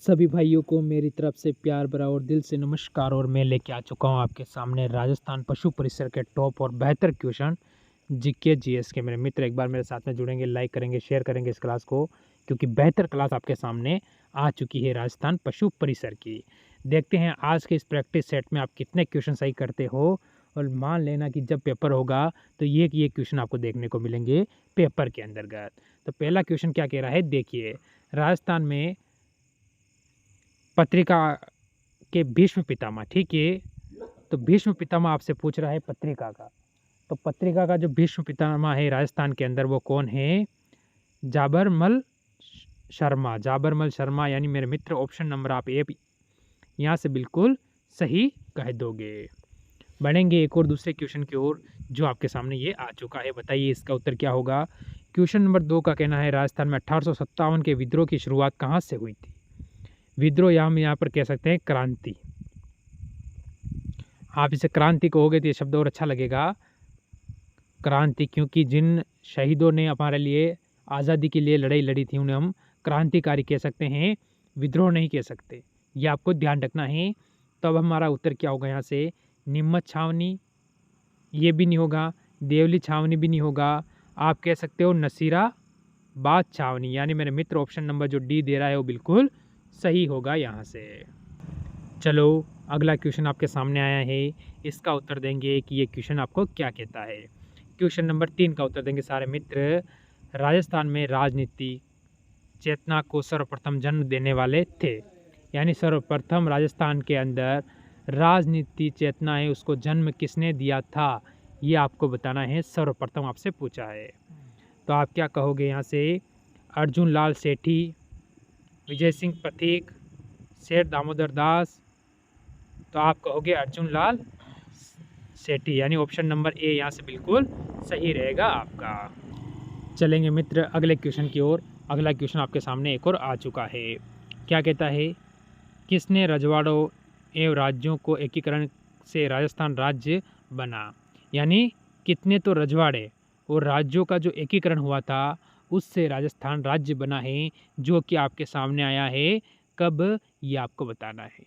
सभी भाइयों को मेरी तरफ से प्यार भरा और दिल से नमस्कार। और मैं लेके आ चुका हूँ आपके सामने राजस्थान पशु परिसर के टॉप और बेहतर क्वेश्चन जीके जीएस के। मेरे मित्र एक बार मेरे साथ में जुड़ेंगे, लाइक करेंगे, शेयर करेंगे इस क्लास को, क्योंकि बेहतर क्लास आपके सामने आ चुकी है राजस्थान पशु परिसर की। देखते हैं आज के इस प्रैक्टिस सेट में आप कितने क्वेश्चन सही करते हो। और मान लेना कि जब पेपर होगा तो ये क्वेश्चन आपको देखने को मिलेंगे पेपर के अंतर्गत। तो पहला क्वेश्चन क्या कह रहा है, देखिए। राजस्थान में पत्रिका के भीष्म पितामह, ठीक है। तो भीष्म पितामह आपसे पूछ रहा है पत्रिका का। तो पत्रिका का जो भीष्म पितामह है राजस्थान के अंदर वो कौन है? जाबरमल शर्मा। जाबरमल शर्मा यानी मेरे मित्र ऑप्शन नंबर आप ए यहाँ से बिल्कुल सही कह दोगे। बढ़ेंगे एक और दूसरे क्वेश्चन की ओर जो आपके सामने ये आ चुका है। बताइए इसका उत्तर क्या होगा। क्वेश्चन नंबर 2 का कहना है राजस्थान में 1857 के विद्रोह की शुरुआत कहाँ से हुई थी? विद्रोह हम यहाँ पर कह सकते हैं क्रांति। आप इसे क्रांति कहोगे तो ये शब्द और अच्छा लगेगा, क्रांति, क्योंकि जिन शहीदों ने हमारे लिए आज़ादी के लिए लड़ाई लड़ी थी उन्हें हम क्रांतिकारी कह सकते हैं, विद्रोह नहीं कह सकते। ये आपको ध्यान रखना है। तो अब हमारा उत्तर क्या होगा यहाँ से? निम्मत छावनी, ये भी नहीं होगा। देवली छावनी भी नहीं होगा। आप कह सकते हो नसीराबाद छावनी, यानी मेरे मित्र ऑप्शन नंबर जो डी दे रहा है वो बिल्कुल सही होगा यहाँ से। चलो अगला क्वेश्चन आपके सामने आया है, इसका उत्तर देंगे कि ये क्वेश्चन आपको क्या कहता है। क्वेश्चन नंबर 3 का उत्तर देंगे सारे मित्र। राजस्थान में राजनीति चेतना को सर्वप्रथम जन्म देने वाले थे, यानी सर्वप्रथम राजस्थान के अंदर राजनीति चेतना है उसको जन्म किसने दिया था, ये आपको बताना है। सर्वप्रथम आपसे पूछा है तो आप क्या कहोगे यहाँ से? अर्जुन लाल सेठी, विजय सिंह पथिक, शेर दामोदर दास। तो आप कहोगे अर्जुन लाल सेठी, यानी ऑप्शन नंबर ए यहाँ से बिल्कुल सही रहेगा आपका। चलेंगे मित्र अगले क्वेश्चन की ओर। अगला क्वेश्चन आपके सामने एक और आ चुका है। क्या कहता है? किसने रजवाड़ों एवं राज्यों को एकीकरण से राजस्थान राज्य बना? यानी कितने तो रजवाड़े और राज्यों का जो एकीकरण हुआ था उससे राजस्थान राज्य बना है, जो कि आपके सामने आया है। कब, ये आपको बताना है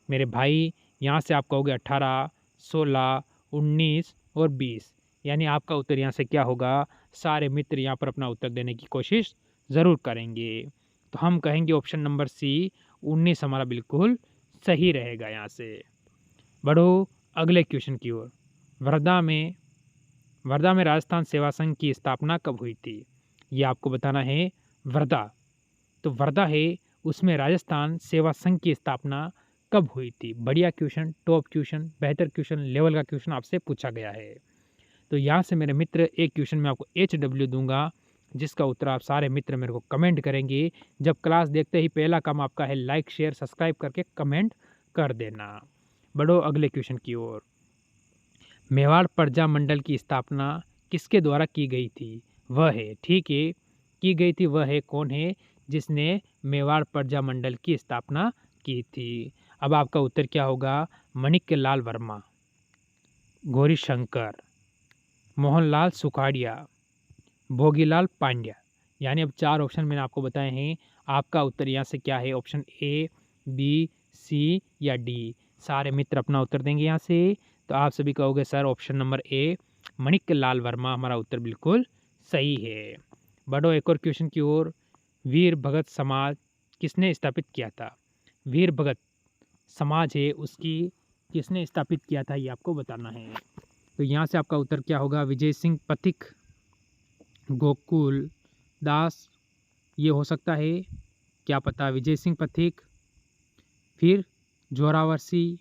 मेरे भाई। यहाँ से आप कहोगे 18, 16, 19 और 20, यानी आपका उत्तर यहाँ से क्या होगा? सारे मित्र यहाँ पर अपना उत्तर देने की कोशिश ज़रूर करेंगे। तो हम कहेंगे ऑप्शन नंबर सी 19 हमारा बिल्कुल सही रहेगा यहाँ से। बढ़ो अगले क्वेश्चन की ओर। वर्धा में राजस्थान सेवा संघ की स्थापना कब हुई थी? ये आपको बताना है। वर्धा, तो वर्धा है उसमें राजस्थान सेवा संघ की स्थापना कब हुई थी? बढ़िया क्वेश्चन, टॉप क्वेश्चन, बेहतर क्वेश्चन, लेवल का क्वेश्चन आपसे पूछा गया है। तो यहाँ से मेरे मित्र एक क्वेश्चन में आपको HW दूंगा, जिसका उत्तर आप सारे मित्र मेरे को कमेंट करेंगे। जब क्लास देखते ही पहला काम आपका है लाइक शेयर सब्सक्राइब करके कमेंट कर देना। बढ़ो अगले क्वेश्चन की ओर। मेवाड़ प्रजा मंडल की स्थापना किसके द्वारा की गई थी? वह है, ठीक है, की गई थी, वह है, कौन है जिसने मेवाड़ प्रजा मंडल की स्थापना की थी? अब आपका उत्तर क्या होगा? माणिक्यलाल वर्मा, गौरी शंकर, मोहनलाल सुखाड़िया, भोगीलाल पांड्या। यानी अब 4 ऑप्शन मैंने आपको बताए हैं। आपका उत्तर यहाँ से क्या है? ऑप्शन ए, बी, सी या डी। सारे मित्र अपना उत्तर देंगे यहाँ से। तो आप सभी कहोगे sir option number A Manikyalal Verma हमारा उत्तर बिल्कुल सही है। बढ़ो एक और क्वेश्चन की ओर। वीर भगत समाज किसने स्थापित किया था? वीर भगत समाज है उसकी किसने स्थापित किया था, ये आपको बताना है। तो यहाँ से आपका उत्तर क्या होगा? विजय सिंह पथिक, गोकुल दास, ये हो सकता है, क्या पता, विजय सिंह पथिक, फिर जोरावर सिंह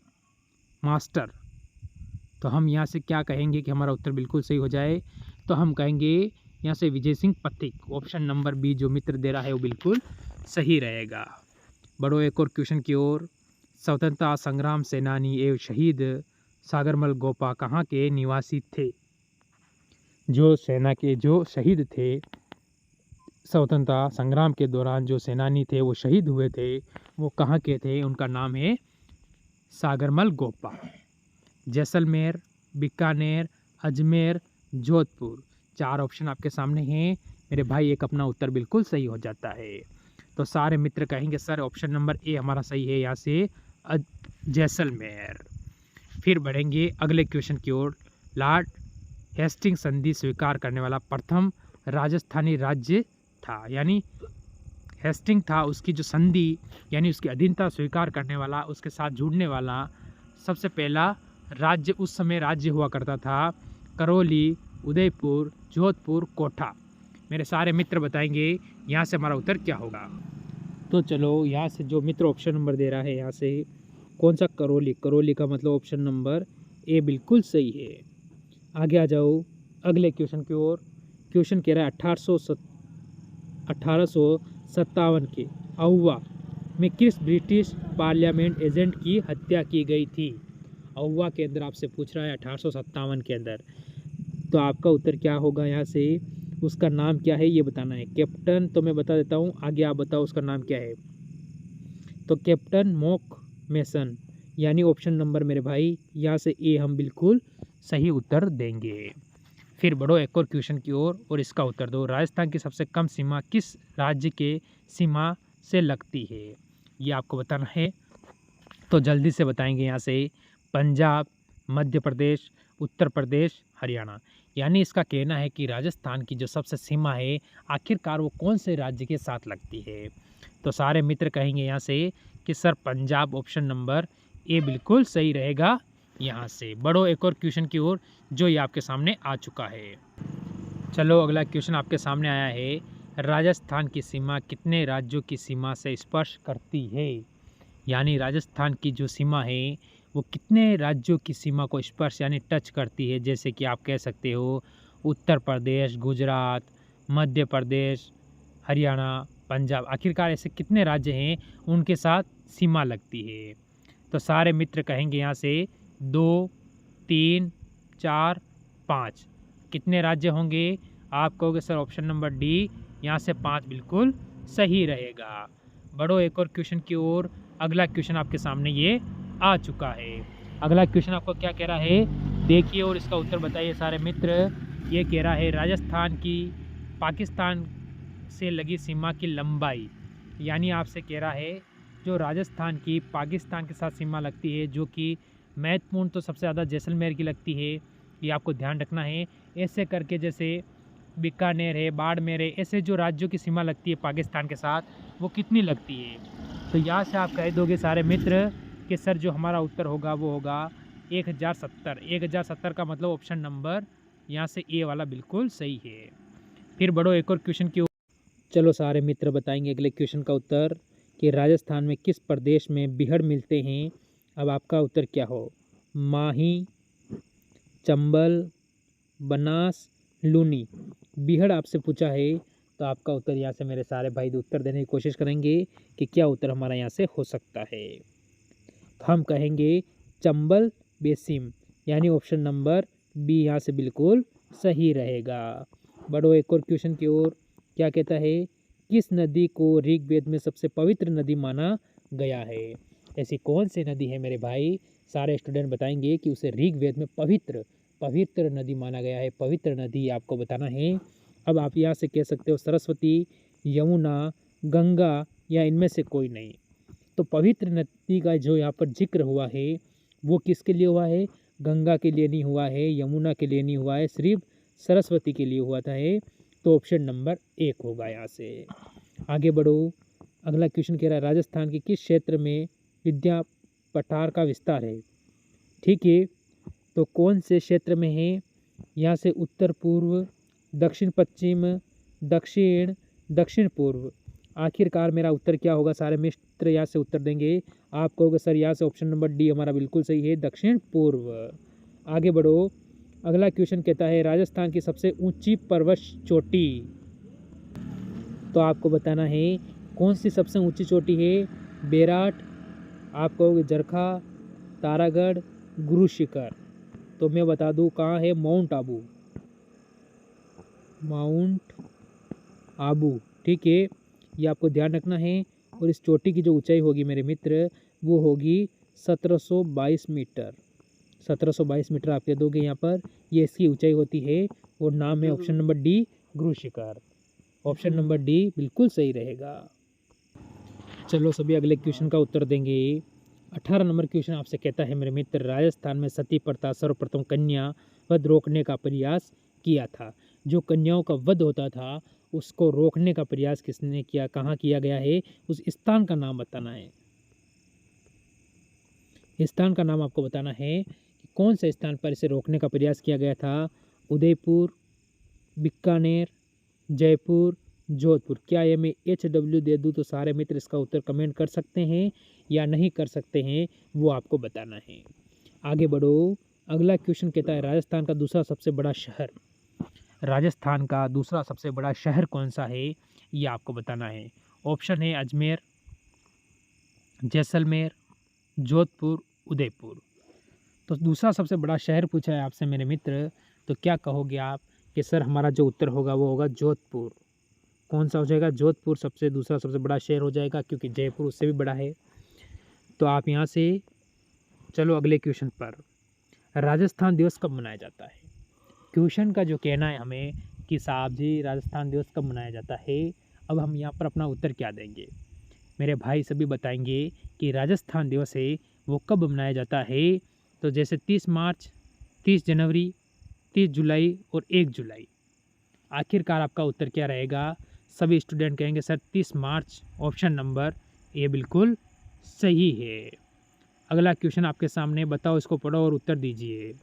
मास्टर। तो हम यहाँ से क्या कहेंगे कि हमारा उत्तर बिल्कुल सही हो जाए? तो हम कहेंगे यहाँ से Vijay Singh Pathik, option number B जो मित्र दे रहा है वो बिल्कुल सही रहेगा। बढ़ो एक और क्वेश्चन की ओर। स्वतंत्रता संग्राम सेनानी एवं शहीद सागरमल गोपा कहाँ के निवासी थे? जो सेना के जो शहीद थे स्वतंत्रता संग्राम के दौरान, जो सेनानी थे वो शहीद हुए थे, वो कहाँ के थे? उनका नाम है सागरमल गोपा। जैसलमेर, बीकानेर, अजमेर, जोधपुर, 4 ऑप्शन आपके सामने हैं मेरे भाई। एक अपना उत्तर बिल्कुल सही हो जाता है। तो सारे मित्र कहेंगे सर ऑप्शन नंबर ए हमारा सही है, यहाँ से जैसलमेर। फिर बढ़ेंगे अगले क्वेश्चन की ओर। लॉर्ड हेस्टिंग संधि स्वीकार करने वाला प्रथम राजस्थानी राज्य था, यानी हेस्टिंग था उसकी जो संधि यानी उसकी अधीनता स्वीकार करने वाला, उसके साथ जुड़ने वाला सबसे पहला राज्य उस समय राज्य हुआ करता था करौली, उदयपुर, जोधपुर, कोटा। मेरे सारे मित्र बताएंगे यहाँ से हमारा उत्तर क्या होगा। तो चलो यहाँ से जो मित्र ऑप्शन नंबर दे रहा है यहाँ से कौन सा करौली, करौली का मतलब ऑप्शन नंबर ए बिल्कुल सही है। आगे आ जाओ अगले क्वेश्चन की ओर। क्वेश्चन कह रहा है 1857 के अहुआ में किस ब्रिटिश पार्लियामेंट एजेंट की हत्या की गई थी। अहुआ के अंदर आपसे पूछ रहा है 1857 के अंदर, तो आपका उत्तर क्या होगा यहाँ से, उसका नाम क्या है ये बताना है। कैप्टन तो मैं बता देता हूँ, आगे आप बताओ उसका नाम क्या है। तो कैप्टन मॉक मेसन, यानी ऑप्शन नंबर मेरे भाई यहाँ से ए हम बिल्कुल सही उत्तर देंगे। फिर बढ़ो एक और क्वेश्चन की ओर और इसका उत्तर दो। राजस्थान की सबसे कम सीमा किस राज्य के सीमा से लगती है, ये आपको बताना है। तो जल्दी से बताएंगे यहाँ से पंजाब, मध्य प्रदेश, उत्तर प्रदेश, हरियाणा। यानी इसका कहना है कि राजस्थान की जो सबसे सीमा है आखिरकार वो कौन से राज्य के साथ लगती है। तो सारे मित्र कहेंगे यहाँ से कि sir Punjab option number A बिल्कुल सही रहेगा। यहाँ से बढ़ो एक और क्वेश्चन की ओर जो ये आपके सामने आ चुका है। चलो अगला क्वेश्चन आपके सामने आया है। राजस्थान की सीमा कितने राज्यों की सीमा से स्पर्श करती है, यानी राजस्थान की जो सीमा है वो कितने राज्यों की सीमा को स्पर्श यानी टच करती है। जैसे कि आप कह सकते हो उत्तर प्रदेश, गुजरात, मध्य प्रदेश, हरियाणा, पंजाब, आखिरकार ऐसे कितने राज्य हैं उनके साथ सीमा लगती है। तो सारे मित्र कहेंगे यहाँ से 2, 3, 4, 5 कितने राज्य होंगे। आप कहोगे सर ऑप्शन नंबर डी, यहाँ से 5 बिल्कुल सही रहेगा। बढ़ो एक और क्वेश्चन की ओर। अगला क्वेश्चन आपके सामने ये आ चुका है। अगला क्वेश्चन आपको क्या कह रहा है देखिए और इसका उत्तर बताइए सारे मित्र। ये कह रहा है राजस्थान की पाकिस्तान से लगी सीमा की लंबाई, यानी आपसे कह रहा है जो राजस्थान की पाकिस्तान के साथ सीमा लगती है, जो कि महत्वपूर्ण तो सबसे ज़्यादा जैसलमेर की लगती है, ये आपको ध्यान रखना है। ऐसे करके जैसे बीकानेर है, बाड़मेर है, ऐसे जो राज्यों की सीमा लगती है पाकिस्तान के साथ वो कितनी लगती है। तो यहाँ से आप कह दोगे सारे मित्र कि सर जो हमारा उत्तर होगा वो होगा 1070। 1070 का मतलब ऑप्शन नंबर यहाँ से ए वाला बिल्कुल सही है। फिर बढ़ो एक और क्वेश्चन की। चलो सारे मित्र बताएंगे अगले क्वेश्चन का उत्तर कि राजस्थान में किस प्रदेश में बिहड़ मिलते हैं। अब आपका उत्तर क्या हो, माही, चंबल, बनास, लूनी। बिहड़ आपसे पूछा है तो आपका उत्तर यहाँ से मेरे सारे भाई उत्तर देने की कोशिश करेंगे कि क्या उत्तर हमारा यहाँ से हो सकता है। हम कहेंगे चंबल बेसिन, यानी ऑप्शन नंबर बी यहाँ से बिल्कुल सही रहेगा। बढ़ो एक और क्वेश्चन की ओर। क्या कहता है किस नदी को ऋग्वेद में सबसे पवित्र नदी माना गया है। ऐसी कौन सी नदी है मेरे भाई, सारे स्टूडेंट बताएंगे कि उसे ऋग्वेद में पवित्र नदी माना गया है। पवित्र नदी आपको बताना है। अब आप यहाँ से कह सकते हो सरस्वती, यमुना, गंगा या इनमें से कोई नहीं। तो पवित्र नदी का जो यहाँ पर जिक्र हुआ है वो किसके लिए हुआ है, गंगा के लिए नहीं हुआ है, यमुना के लिए नहीं हुआ है, सिर्फ सरस्वती के लिए हुआ था है। तो ऑप्शन नंबर 1 होगा यहाँ से। आगे बढ़ो। अगला क्वेश्चन कह रहा है राजस्थान के किस क्षेत्र में विद्या पठार का विस्तार है। ठीक है, तो कौन से क्षेत्र में है, यहाँ से उत्तर पूर्व, दक्षिण पश्चिम, दक्षिण पूर्व। आखिरकार मेरा उत्तर क्या होगा, सारे मित्र यहाँ से उत्तर देंगे। आप कहोगे सर यहाँ से ऑप्शन नंबर डी हमारा बिल्कुल सही है, दक्षिण पूर्व। आगे बढ़ो। अगला क्वेश्चन कहता है राजस्थान की सबसे ऊंची पर्वत चोटी। तो आपको बताना है कौन सी सबसे ऊंची चोटी है, बेराट, आप कहोगे जरखा, तारागढ़, गुरु शिखर। तो मैं बता दूं कहाँ है, माउंट आबू। ठीक है, ये आपको ध्यान रखना है। और इस चोटी की जो ऊंचाई होगी मेरे मित्र वो होगी 1722 मीटर। 1722 मीटर आप कह दोगे यहाँ पर, ये इसकी ऊंचाई होती है और नाम है option number D, Guru Shikhar. Option number D बिल्कुल सही रहेगा। चलो सभी अगले क्वेश्चन का उत्तर देंगे। 18 नंबर क्वेश्चन आपसे कहता है मेरे मित्र, राजस्थान में सती प्रथा सर्वप्रथम कन्या वध रोकने का प्रयास किया था। जो कन्याओं का वध होता था उसको रोकने का प्रयास किसने किया, कहाँ किया गया है, उस स्थान का नाम बताना है। स्थान का नाम आपको बताना है कि कौन से स्थान पर इसे रोकने का प्रयास किया गया था। उदयपुर, बीकानेर, जयपुर, जोधपुर। क्या ये मैं HW दे दूँ तो सारे मित्र इसका उत्तर कमेंट कर सकते हैं या नहीं कर सकते हैं, वो आपको बताना है। आगे बढ़ो। अगला क्वेश्चन कहता है, राजस्थान का दूसरा सबसे बड़ा शहर। राजस्थान का दूसरा सबसे बड़ा शहर कौन सा है, ये आपको बताना है। ऑप्शन है अजमेर, जैसलमेर, जोधपुर, उदयपुर। तो दूसरा सबसे बड़ा शहर पूछा है आपसे मेरे मित्र, तो क्या कहोगे आप कि सर हमारा जो उत्तर होगा वो होगा जोधपुर। कौन सा हो जाएगा, जोधपुर सबसे दूसरा सबसे बड़ा शहर हो जाएगा, क्योंकि जयपुर उससे भी बड़ा है। तो आप यहाँ से चलो अगले क्वेश्चन पर। राजस्थान दिवस कब मनाया जाता है। क्वेश्चन का जो कहना है हमें कि साहब जी राजस्थान दिवस कब मनाया जाता है, अब हम यहाँ पर अपना उत्तर क्या देंगे। मेरे भाई सभी बताएंगे कि राजस्थान दिवस है वो कब मनाया जाता है। तो जैसे 30 मार्च, 30 जनवरी, 30 जुलाई और 1 जुलाई। आखिरकार आपका उत्तर क्या रहेगा। सभी स्टूडेंट कहेंगे sir 30 March, option number A बिल्कुल सही है। अगला क्वेश्चन आपके सामने, बताओ इसको पढ़ो और उत्तर दीजिए।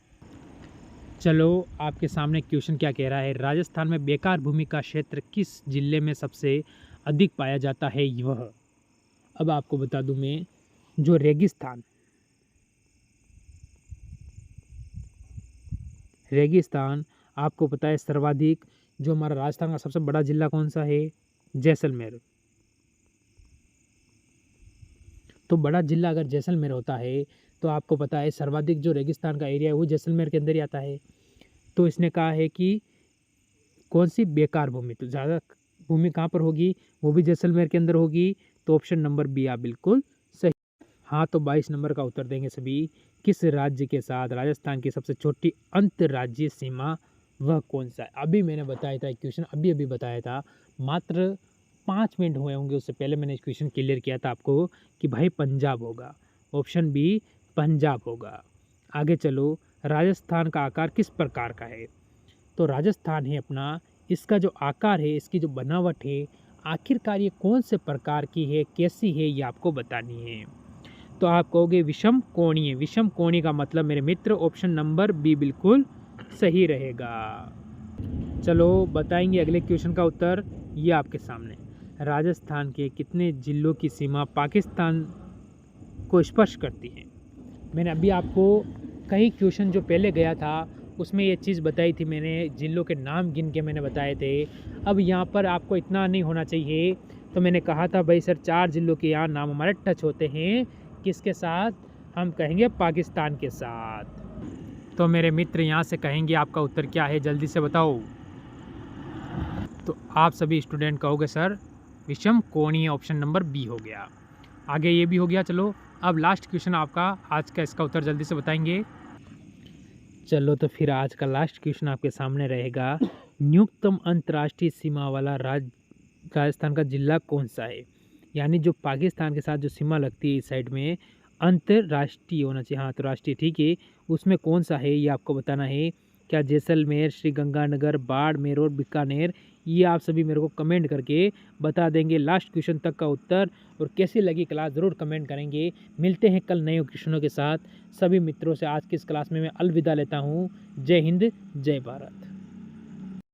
चलो आपके सामने क्वेश्चन क्या कह रहा है, राजस्थान में बेकार भूमि का क्षेत्र किस जिले में सबसे अधिक पाया जाता है वह। अब आपको बता दूं मैं, जो रेगिस्तान आपको पता है सर्वाधिक, जो हमारा राजस्थान का सबसे बड़ा जिला कौन सा है, जैसलमेर। तो बड़ा जिला अगर जैसलमेर होता है तो आपको पता है सर्वाधिक जो रेगिस्तान का एरिया है वो जैसलमेर के अंदर ही आता है। तो इसने कहा है कि कौन सी बेकार भूमि, तो ज़्यादा भूमि कहाँ पर होगी, वो भी जैसलमेर के अंदर होगी। तो ऑप्शन नंबर बी आप बिल्कुल सही। हाँ, तो 22 नंबर का उत्तर देंगे सभी। किस राज्य के साथ राजस्थान की सबसे छोटी अंतर्राज्यीय सीमा वह कौन सा है। अभी मैंने बताया था क्वेश्चन, अभी बताया था, मात्र 5 मिनट हुए होंगे, उससे पहले मैंने क्वेश्चन क्लियर किया था आपको कि भाई पंजाब होगा। ऑप्शन बी पंजाब होगा। आगे चलो, राजस्थान का आकार किस प्रकार का है। तो राजस्थान है अपना, इसका जो आकार है, इसकी जो बनावट है, आखिरकार ये कौन से प्रकार की है, कैसी है, ये आपको बतानी है। तो आप कहोगे विषम कोणीय। विषम कोणीय का मतलब मेरे मित्र ऑप्शन नंबर बी बिल्कुल सही रहेगा। चलो बताएंगे अगले क्वेश्चन का उत्तर, ये आपके सामने। राजस्थान के कितने जिलों की सीमा पाकिस्तान को स्पर्श करती है। मैंने अभी आपको कई क्वेश्चन जो पहले गया था उसमें ये चीज़ बताई थी, मैंने जिलों के नाम गिन के मैंने बताए थे। अब यहाँ पर आपको इतना नहीं होना चाहिए। तो मैंने कहा था भाई सर 4 जिलों के यहाँ नाम हमारे टच होते हैं, किसके साथ, हम कहेंगे पाकिस्तान के साथ। तो मेरे मित्र यहाँ से कहेंगे आपका उत्तर क्या है, जल्दी से बताओ। तो आप सभी स्टूडेंट कहोगे सर विषम कोणीय, ऑप्शन नंबर बी हो गया। आगे ये भी हो गया। चलो अब लास्ट क्वेश्चन आपका आज का, इसका उत्तर जल्दी से बताएंगे। चलो तो फिर आज का लास्ट क्वेश्चन आपके सामने रहेगा, न्यूनतम अंतर्राष्ट्रीय सीमा वाला राजस्थान का जिला कौन सा है। यानी जो पाकिस्तान के साथ जो सीमा लगती है इस साइड में, अंतर्राष्ट्रीय होना चाहिए। हाँ तो राष्ट्रीय ठीक है, उसमें कौन सा है ये आपको बताना है। क्या जैसलमेर, श्रीगंगानगर, बाड़मेर और बीकानेर, ये आप सभी मेरे को कमेंट करके बता देंगे लास्ट क्वेश्चन तक का उत्तर। और कैसी लगी क्लास ज़रूर कमेंट करेंगे। मिलते हैं कल नए क्वेश्चनों के साथ। सभी मित्रों से आज की इस क्लास में मैं अलविदा लेता हूँ। जय हिंद, जय भारत।